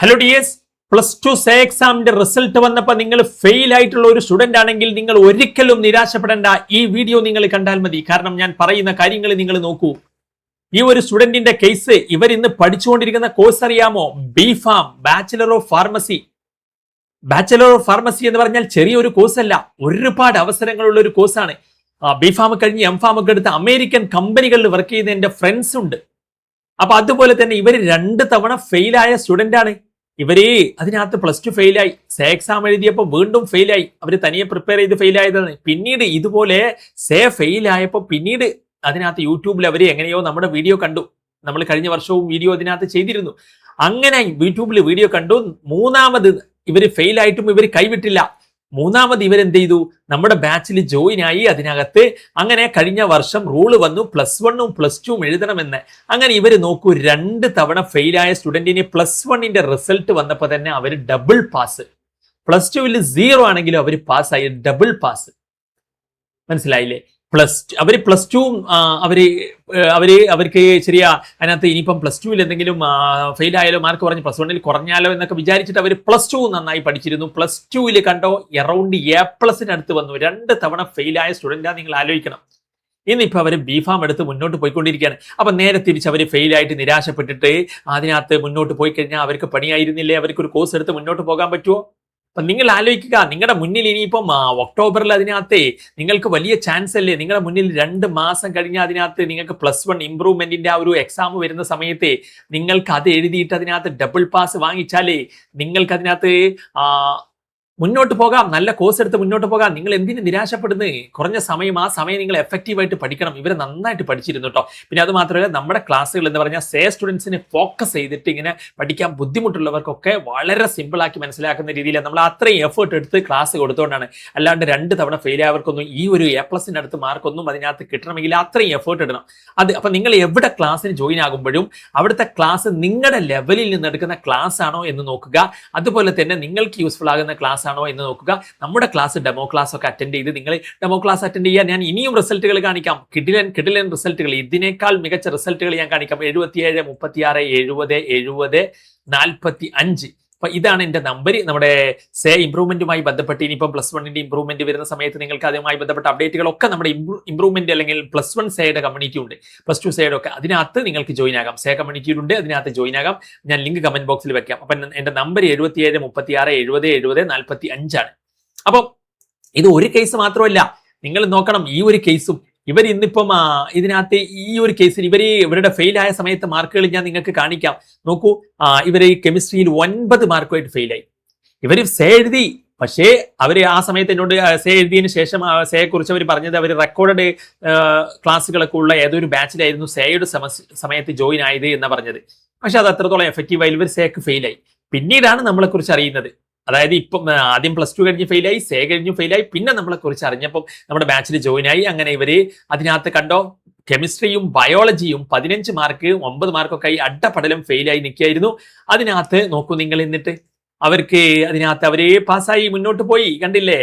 Hello dears, +2 say എക്സാമിന്റെ result വന്നപ്പോൾ നിങ്ങൾ ഫെയിൽ ആയിട്ടുള്ള ഒരു സ്റ്റുഡന്റ് ആണെങ്കിൽ നിങ്ങൾ ഒരിക്കലും നിരാശപ്പെടേണ്ട. ഈ വീഡിയോ നിങ്ങൾ കണ്ടാൽ മതി. കാരണം ഞാൻ പറയുന്ന കാര്യങ്ങൾ നിങ്ങൾ നോക്കൂ. ഈ ഒരു സ്റ്റുഡന്റിന്റെ കേസ്, ഇവർ ഇന്ന് പഠിച്ചുകൊണ്ടിരിക്കുന്ന കോഴ്സ് അറിയാമോ? B Pharm, bachelor of pharmacy. Bachelor of pharmacy എന്ന് പറഞ്ഞാൽ ചെറിയൊരു കോഴ്സ് അല്ല, ഒരുപാട് അവസരങ്ങളുള്ള ഒരു കോഴ്സാണ്. ബി.ഫാം കഴിഞ്ഞ് എം.ഫാം ഒക്കെ എടുത്ത് അമേരിക്കൻ കമ്പനികളിൽ വർക്ക് ചെയ്യുന്ന എന്റെ ഫ്രണ്ട്സ് ഉണ്ട്. അപ്പൊ അതുപോലെ തന്നെ ഇവർ 2 തവണ ഫെയിലായ സ്റ്റുഡന്റ് ആണ്. ഇവര് അതിനകത്ത് +2 ഫെയിലായി, സേ എക്സാം എഴുതിയപ്പോൾ വീണ്ടും ഫെയിലായി. അവർ തനിയെ പ്രിപ്പയർ ചെയ്ത് ഫെയിലായതാണ്. പിന്നീട് ഇതുപോലെ സേ ഫെയിലായപ്പോൾ പിന്നീട് അതിനകത്ത് യൂട്യൂബിൽ അവർ എങ്ങനെയോ നമ്മുടെ വീഡിയോ കണ്ടു. നമ്മൾ കഴിഞ്ഞ വർഷവും വീഡിയോ അതിനകത്ത് ചെയ്തിരുന്നു. അങ്ങനെ യൂട്യൂബിൽ വീഡിയോ കണ്ടു. മൂന്നാമത് ഇവർ ഫെയിലായിട്ടും ഇവർ കൈവിട്ടില്ല. മൂന്നാമത് ഇവരെന്ത് ചെയ്തു? നമ്മുടെ ബാച്ചിൽ ജോയിൻ ആയി. അതിനകത്ത് അങ്ങനെ കഴിഞ്ഞ വർഷം റൂള് വന്നു, +1ഉം +2ഉം എഴുതണമെന്ന്. അങ്ങനെ ഇവർ നോക്കൂ, 2 തവണ ഫെയിലായ സ്റ്റുഡന്റിന് +1ന്റെ റിസൾട്ട് വന്നപ്പോൾ തന്നെ അവർ ഡബിൾ പാസ്. +2ൽ 0 ആണെങ്കിലും അവർ പാസ്സായി, ഡബിൾ പാസ്. മനസ്സിലായില്ലേ? അവര് +2 അവർക്ക് ശരിയാ. അതിനകത്ത് ഇനിയിപ്പം +2ൽ എന്തെങ്കിലും ഫെയിൽ ആയാലോ, മാർക്ക് കുറഞ്ഞ് +1ൽ കുറഞ്ഞാലോ എന്നൊക്കെ വിചാരിച്ചിട്ട് അവർ +2 നന്നായി പഠിച്ചിരുന്നു. +2ൽ കണ്ടോ എറൗണ്ട് A+-നടുത്ത് വന്നു. 2 തവണ ഫെയിലായ സ്റ്റുഡന്റാ, നിങ്ങൾ ആലോചിക്കണം. ഇന്നിപ്പോൾ അവർ ബി.ഫാം എടുത്ത് മുന്നോട്ട് പോയിക്കൊണ്ടിരിക്കുകയാണ്. അപ്പൊ നേരെ തിരിച്ച് അവർ ഫെയിലായിട്ട് നിരാശപ്പെട്ടിട്ട് അതിനകത്ത് മുന്നോട്ട് പോയി കഴിഞ്ഞാൽ അവർക്ക് പണിയായിരുന്നില്ലേ? അവർക്ക് ഒരു കോഴ്സ് എടുത്ത് മുന്നോട്ട് പോകാൻ പറ്റുമോ? അപ്പൊ നിങ്ങൾ ആലോചിക്കുക, നിങ്ങളുടെ മുന്നിൽ ഇനിയിപ്പം ഒക്ടോബറിൽ അതിനകത്ത് നിങ്ങൾക്ക് വലിയ ചാൻസ് അല്ലേ? നിങ്ങളുടെ മുന്നിൽ 2 മാസം കഴിഞ്ഞ് അതിനകത്ത് നിങ്ങൾക്ക് +1 ഇംപ്രൂവ്മെന്റിന്റെ ആ ഒരു എക്സാം വരുന്ന സമയത്ത് നിങ്ങൾക്ക് അത് എഴുതിയിട്ട് അതിനകത്ത് ഡബിൾ പാസ് വാങ്ങിച്ചാലേ നിങ്ങൾക്ക് അതിനകത്ത് മുന്നോട്ട് പോകാം, നല്ല കോഴ്സ് എടുത്ത് മുന്നോട്ട് പോകാം. നിങ്ങൾ എന്തിനു നിരാശപ്പെടുന്നത്? കുറഞ്ഞ സമയം, ആ സമയം നിങ്ങൾ എഫക്റ്റീവായിട്ട് പഠിക്കണം. ഇവരെ നന്നായിട്ട് പഠിച്ചിരുന്നു കേട്ടോ. പിന്നെ അത് മാത്രമല്ല, നമ്മുടെ ക്ലാസ്സുകൾ എന്ന് പറഞ്ഞാൽ സേ സ്റ്റുഡൻസിനെ ഫോക്കസ് ചെയ്തിട്ട് ഇങ്ങനെ പഠിക്കാൻ ബുദ്ധിമുട്ടുള്ളവർക്കൊക്കെ വളരെ സിമ്പിളാക്കി മനസ്സിലാക്കുന്ന രീതിയിൽ നമ്മൾ അത്രയും എഫേർട്ട് എടുത്ത് ക്ലാസ് കൊടുത്തുകൊണ്ടാണ്. അല്ലാണ്ട് 2 തവണ ഫെയിൽ ആയവർക്കൊന്നും ഈ ഒരു A+-നടുത്ത് മാർക്കൊന്നും അതിനകത്ത് കിട്ടണമെങ്കിൽ അത്രയും എഫേർട്ട് ഇടണം. അപ്പൊ നിങ്ങൾ എവിടെ ക്ലാസ്സിന് ജോയിൻ ആകുമ്പോഴും അവിടുത്തെ ക്ലാസ് നിങ്ങളുടെ ലെവലിൽ നിന്ന് എടുക്കുന്ന ക്ലാസ് ആണോ എന്ന് നോക്കുക. അതുപോലെ തന്നെ നിങ്ങൾക്ക് യൂസ്ഫുൾ ആകുന്ന ക്ലാസ് ആണോ എന്ന് നോക്കുക. നമ്മുടെ ക്ലാസ് ഡെമോ ക്ലാസ് ഒക്കെ അറ്റൻഡ് ചെയ്ത് നിങ്ങൾ ഡെമോ ക്ലാസ് അറ്റൻഡ് ചെയ്യാൻ ഞാൻ ഇനിയും റിസൾട്ടുകൾ കാണിക്കാം. കിടിലൻ റിസൾട്ടുകൾ, ഇതിനേക്കാൾ മികച്ച റിസൾട്ടുകൾ ഞാൻ കാണിക്കാം. 77, 36, 70, 70, 45. അപ്പൊ ഇതാണ് എന്റെ നമ്പർ. നമ്മുടെ സേ ഇംപ്രൂവ്മെന്റുമായി ബന്ധപ്പെട്ട് ഇനിയിപ്പം +1ന്റെ ഇംപ്രൂവ്മെന്റ് വരുന്ന സമയത്ത് നിങ്ങൾക്ക് അതുമായി ബന്ധപ്പെട്ട അപ്ഡേറ്റുകളൊക്കെ നമ്മുടെ ഇംപ്രൂവ്മെന്റ് അല്ലെങ്കിൽ +1 സേയുടെ കമ്മ്യൂണിറ്റി ഉണ്ട്, +2 സേയുടെ ഒക്കെ, അതിനകത്ത് നിങ്ങൾക്ക് ജോയിൻ ആകാം. സേ കമ്മ്യൂണിറ്റിയിലുണ്ട്, അതിനകത്ത് ജോയിൻ ആകാം. ഞാൻ ലിങ്ക് കമന്റ് ബോക്സിൽ വെക്കാം. അപ്പൊ എന്റെ നമ്പർ 77, 36, 70, 70, 45 ആണ്. അപ്പം ഇത് ഒരു കേസ് മാത്രമല്ല, നിങ്ങൾ നോക്കണം. ഈ ഒരു കേസും ഇവർ ഇന്നിപ്പം ഇതിനകത്ത് ഈ ഒരു കേസിൽ ഇവരുടെ ഫെയിൽ ആയ സമയത്ത് മാർക്കുകൾ ഞാൻ നിങ്ങൾക്ക് കാണിക്കാം. നോക്കൂ, ഇവർ കെമിസ്ട്രിയിൽ 9 മാർക്കുമായിട്ട് ഫെയിലായി. ഇവർ സേ എഴുതി, പക്ഷേ അവർ ആ സമയത്ത് എന്നോട് സേ എഴുതിയതിനു ശേഷം സേയെ കുറിച്ച് അവർ പറഞ്ഞത് അവർ റെക്കോർഡ് ക്ലാസ്സുകളൊക്കെ ഉള്ള ഏതൊരു ബാച്ചിലായിരുന്നു സേയുടെ സമയത്ത് ജോയിൻ ആയത് എന്ന് പറഞ്ഞത്. പക്ഷെ അത് അത്രത്തോളം എഫക്റ്റീവായി ഇവർ സേക്ക് ഫെയിലായി. പിന്നീടാണ് നമ്മളെ കുറിച്ച് അറിയുന്നത്. അതായത് ഇപ്പം ആദ്യം +2 കഴിഞ്ഞ് ഫെയിലായി, സേ കഴിഞ്ഞു ഫെയിലായി, പിന്നെ നമ്മളെ കുറിച്ച് അറിഞ്ഞപ്പം നമ്മുടെ ബാച്ചിൽ ജോയിൻ ആയി. അങ്ങനെ ഇവര് അതിനകത്ത് കണ്ടോ, കെമിസ്ട്രിയും ബയോളജിയും 15 മാർക്ക്, 9 മാർക്കൊക്കെ ആയി അഡ്ഡപടലം ഫെയിലായി നിൽക്കുകയായിരുന്നു. അതിനകത്ത് നോക്കൂ നിങ്ങൾ, എന്നിട്ട് അവർക്ക് അതിനകത്ത് അവരെ പാസ്സായി മുന്നോട്ട് പോയി. കണ്ടില്ലേ?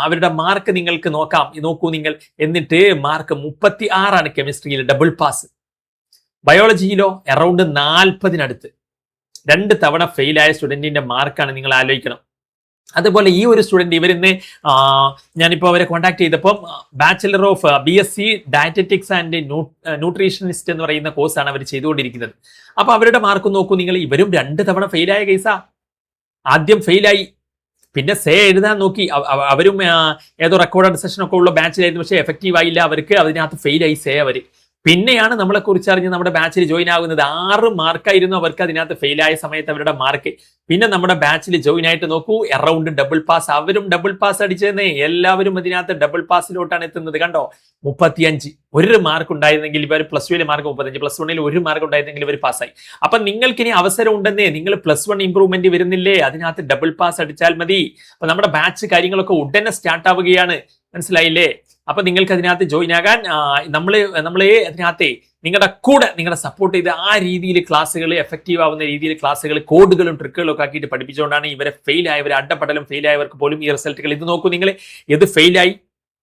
അവരുടെ മാർക്ക് നിങ്ങൾക്ക് നോക്കാം. നോക്കൂ നിങ്ങൾ. എന്നിട്ട് മാർക്ക് 36 കെമിസ്ട്രിയിൽ, ഡബിൾ പാസ്. ബയോളജിയിലോ അറൗണ്ട് 40-നടുത്ത്. 2 തവണ ഫെയിലായ സ്റ്റുഡന്റിന്റെ മാർക്കാണ്, നിങ്ങൾ ആലോചിക്കണം. അതുപോലെ ഈ ഒരു സ്റ്റുഡന്റ് ഇവരിന്ന് ഞാനിപ്പോൾ അവരെ കോൺടാക്ട് ചെയ്തപ്പോൾ bachelor of BSc dietetics and nutritionist എന്ന് പറയുന്ന കോഴ്സാണ് അവർ ചെയ്തുകൊണ്ടിരിക്കുന്നത്. അപ്പൊ അവരുടെ മാർക്ക് നോക്കൂ നിങ്ങൾ. ഇവരും 2 തവണ ഫെയിലായ കേസാ. ആദ്യം ഫെയിലായി, പിന്നെ സേ എഴുതാൻ നോക്കി. അവരും ഏതോ റെക്കോർഡ് സെഷനൊക്കെ ഉള്ള ബാച്ചിലായിരുന്നു, പക്ഷേ എഫക്റ്റീവ് ആയില്ല അവർക്ക്. അതിനകത്ത് ഫെയിലായി സേ അവർ. പിന്നെയാണ് നമ്മളെ കുറിച്ച് അറിഞ്ഞ് നമ്മുടെ ബാച്ചിൽ ജോയിൻ ആകുന്നത്. 6 മാർക്കായിരുന്നു അവർക്ക് അതിനകത്ത് ഫെയിലായ സമയത്ത് അവരുടെ മാർക്ക്. പിന്നെ നമ്മുടെ ബാച്ചിൽ ജോയിൻ ആയിട്ട് നോക്കൂ, അറൗണ്ട് ഡബിൾ പാസ്. അവരും ഡബിൾ പാസ് അടിച്ചതെന്നേ. എല്ലാവരും അതിനകത്ത് ഡബിൾ പാസിലോട്ടാണ് എത്തുന്നത്. കണ്ടോ, 35. 1 മാർക്ക് ഉണ്ടായിരുന്നെങ്കിൽ ഇവർ +2ലെ മാർക്ക് 35, +1ൽ 1 മാർക്ക് ഉണ്ടായിരുന്നെങ്കിൽ ഇവർ പാസ്സായി. അപ്പൊ നിങ്ങൾക്കിനി അവസരം ഉണ്ടെന്നേ. നിങ്ങൾ +1 ഇംപ്രൂവ്മെന്റ് വരുന്നില്ലേ, അതിനകത്ത് ഡബിൾ പാസ് അടിച്ചാൽ മതി. അപ്പൊ നമ്മുടെ ബാച്ച് കാര്യങ്ങളൊക്കെ ഉടനെ സ്റ്റാർട്ട് ആവുകയാണ്. മനസ്സിലായില്ലേ? അപ്പൊ നിങ്ങൾക്ക് അതിനകത്ത് ജോയിൻ ആകാൻ നമ്മളെ അതിനകത്ത് നിങ്ങളുടെ കൂടെ നിങ്ങളുടെ സപ്പോർട്ട് ചെയ്ത് ആ രീതിയിൽ ക്ലാസ്സുകൾ എഫക്റ്റീവ് ആവുന്ന രീതിയിൽ ക്ലാസ്സുകൾ കോഡുകളും ട്രിക്കുകളും ഒക്കെ ആക്കിയിട്ട് പഠിപ്പിച്ചുകൊണ്ടാണ് ഇവരെ ഫെയിൽ ആയവർ, അഡ്ഡപടലം ഫെയിൽ ആയവർക്ക് പോലും ഈ റിസൾട്ടുകൾ. ഇത് നോക്കൂ നിങ്ങൾ, ഇത് ഫെയിലായി,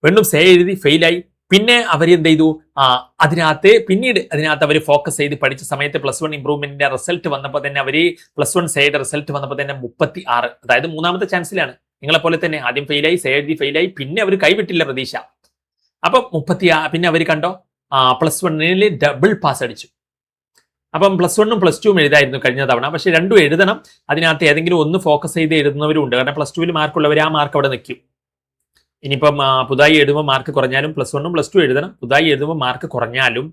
വീണ്ടും സേ എഴുതി ഫെയിലായി, പിന്നെ അവർ എന്ത് ചെയ്തു, അതിനകത്ത് അവർ ഫോക്കസ് ചെയ്ത് പഠിച്ച സമയത്ത് +1 ഇംപ്രൂവ്മെന്റിന്റെ റിസൾട്ട് വന്നപ്പോൾ തന്നെ അവർ +1 സേയുടെ റിസൾട്ട് വന്നപ്പോൾ തന്നെ 36, അതായത് മൂന്നാമത്തെ ചാൻസിലാണ്. നിങ്ങളെ പോലെ തന്നെ ആദ്യം ഫെയിലായി, സേഴ്തി ഫെയിലായി, പിന്നെ അവർ കൈവിട്ടില്ല പ്രതീക്ഷ. അപ്പൊ 36 പിന്നെ അവർ കണ്ടോ +1 ഡബിൾ പാസ് അടിച്ചു. അപ്പം +1ഉം +2ഉം എഴുതായിരുന്നു കഴിഞ്ഞ തവണ, പക്ഷെ രണ്ടും എഴുതണം. അതിനകത്ത് ഏതെങ്കിലും ഒന്ന് ഫോക്കസ് ചെയ്ത് എഴുതുന്നവരും ഉണ്ട്. കാരണം +2ൽ മാർക്കുള്ളവർ ആ മാർക്ക് അവിടെ നിൽക്കും. ഇനിയിപ്പം പുതുതായി എഴുതുമ്പോൾ മാർക്ക് കുറഞ്ഞാലും +1ഉം +2 എഴുതണം. പുതുതായി എഴുതുമ്പോൾ മാർക്ക് കുറഞ്ഞാലും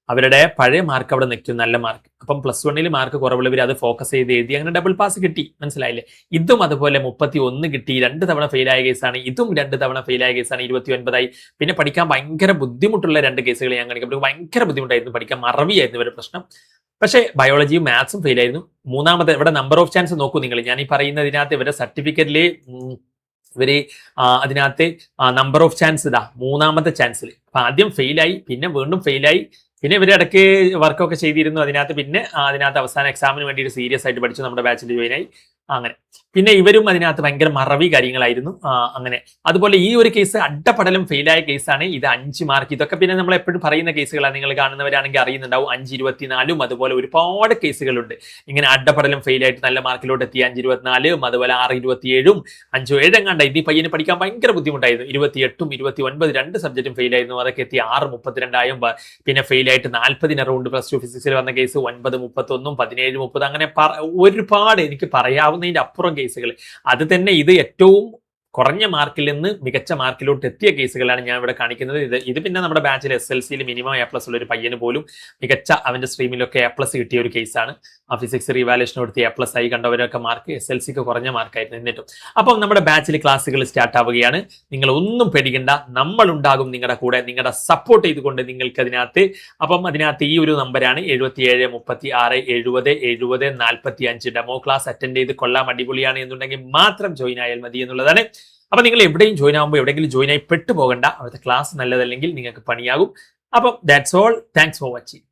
അവരുടെ പഴയ മാർക്ക് അവിടെ നിൽക്കും, നല്ല മാർക്ക്. അപ്പം +1ൽ മാർക്ക് കുറവുള്ളവർ അത് ഫോക്കസ് ചെയ്ത് എഴുതി, അങ്ങനെ ഡബിൾ പാസ് കിട്ടി. മനസ്സിലായില്ലേ? ഇതും അതുപോലെ 31 കിട്ടി. 2 തവണ ഫെയിലായ കേസാണ്. ഇതും 2 തവണ ഫെയിലായ കേസാണ്. 29ആയി. പിന്നെ പഠിക്കാൻ ഭയങ്കര ബുദ്ധിമുട്ടുള്ള 2 കേസുകൾ ഞാൻ കാണിക്കും. ഭയങ്കര ബുദ്ധിമുട്ടായിരുന്നു പഠിക്കാൻ, മറവിയായിരുന്നു ഇവരുടെ പ്രശ്നം. പക്ഷേ ബയോളജിയും മാത്സും ഫെയിലായിരുന്നു. മൂന്നാമത്തെ ഇവിടെ നമ്പർ ഓഫ് ചാൻസ് നോക്കൂ നിങ്ങൾ. ഞാൻ ഈ പറയുന്നതിനകത്ത് ഇവരുടെ സർട്ടിഫിക്കറ്റില് ഇവര് അതിനകത്ത് നമ്പർ ഓഫ് ചാൻസ് ഇതാ മൂന്നാമത്തെ ചാൻസിൽ. അപ്പൊ ആദ്യം ഫെയിലായി, പിന്നെ വീണ്ടും ഫെയിലായി, പിന്നെ ഇവർ ഇടയ്ക്ക് വർക്കൊക്കെ ചെയ്തിരുന്നു അതിനകത്ത്. പിന്നെ അതിനകത്ത് അവസാന എക്സാമിന് വേണ്ടിയിട്ട് സീരിയസ് ആയിട്ട് പഠിച്ചു, നമ്മുടെ ബാച്ചിൽ ജോയിൻ ആയി. അങ്ങനെ പിന്നെ ഇവരും അതിനകത്ത് ഭയങ്കര മറവി കാര്യങ്ങളായിരുന്നു. അങ്ങനെ അതുപോലെ ഈ ഒരു കേസ് അഡ്ഡപടലം ഫെയിലായ കേസാണ്. ഇത് 5 മാർക്ക്. ഇതൊക്കെ പിന്നെ നമ്മൾ എപ്പോഴും പറയുന്ന കേസുകളാണ്. നിങ്ങൾ കാണുന്നവരാണെങ്കിൽ അറിയുന്നുണ്ടാവും. 5-24 അതുപോലെ ഒരുപാട് കേസുകളുണ്ട്. ഇങ്ങനെ അഡ്ഡപടലം ഫെയിലായിട്ട് നല്ല മാർക്കിലോട്ട് എത്തി. 5-24 അതുപോലെ 6-27 5-7 എങ്ങാണ്ട. ഇത് ഈ പയ്യന് പഠിക്കാൻ ഭയങ്കര ബുദ്ധിമുട്ടായിരുന്നു. 28 29 2 സബ്ജക്റ്റും ഫെയിലായിരുന്നു. അതൊക്കെ എത്തി 6-32 പിന്നെ ഫെയിലായിട്ട് 40 അറൗണ്ട് +2 ഫിസിക്സിൽ വന്ന കേസ് 9-31 17-30 അങ്ങനെ ഒരുപാട് എനിക്ക് പറയാവുന്നതിന്റെ അപ്പുറം കേസുകൾ. അത് തന്നെ ഇത് ഏറ്റവും കുറഞ്ഞ മാർക്കിൽ നിന്ന് മികച്ച മാർക്കിലോട്ട് എത്തിയ കേസുകളാണ് ഞാൻ ഇവിടെ കാണിക്കുന്നത്. ഇത് പിന്നെ നമ്മുടെ ബാച്ചിൽ SLCയിൽ മിനിമം A+ ഉള്ള ഒരു പയ്യന് പോലും മികച്ച അവന്റെ സ്ട്രീമിലൊക്കെ A+ കിട്ടിയ ഒരു കേസാണ്. ആ ഫിസിക്സ് റീവാലുവേഷൻ കൊടുത്ത് A+ ആയി കണ്ടവരൊക്കെ മാർക്ക് SLCക്ക് കുറഞ്ഞ മാർക്കായിരുന്നു എന്നിട്ടും. അപ്പം നമ്മുടെ ബാച്ചിൽ ക്ലാസ്സുകൾ സ്റ്റാർട്ട് ആവുകയാണ്. നിങ്ങൾ ഒന്നും പേടിക്കണ്ട, നമ്മൾ ഉണ്ടാകും നിങ്ങളുടെ കൂടെ, നിങ്ങളുടെ സപ്പോർട്ട് ചെയ്തുകൊണ്ട് നിങ്ങൾക്ക് അതിനകത്ത്. അപ്പം അതിനകത്ത് ഈ ഒരു നമ്പറാണ് 77 36 70 70 45. ഡെമോ ക്ലാസ് അറ്റൻഡ് ചെയ്ത് കൊള്ളാം, അടിപൊളിയാണ് എന്നുണ്ടെങ്കിൽ മാത്രം ജോയിൻ ആയാൽ മതി എന്നുള്ളതാണ്. അപ്പൊ നിങ്ങൾ എവിടെയും ജോയിൻ ആകുമ്പോൾ എവിടെയെങ്കിലും ജോയിൻ ആയി പെട്ടുപോകണ്ട. അവിടുത്തെ ക്ലാസ് നല്ലതല്ലെങ്കിൽ നിങ്ങൾക്ക് പണിയാകും. അപ്പം that's all. Thanks for watching.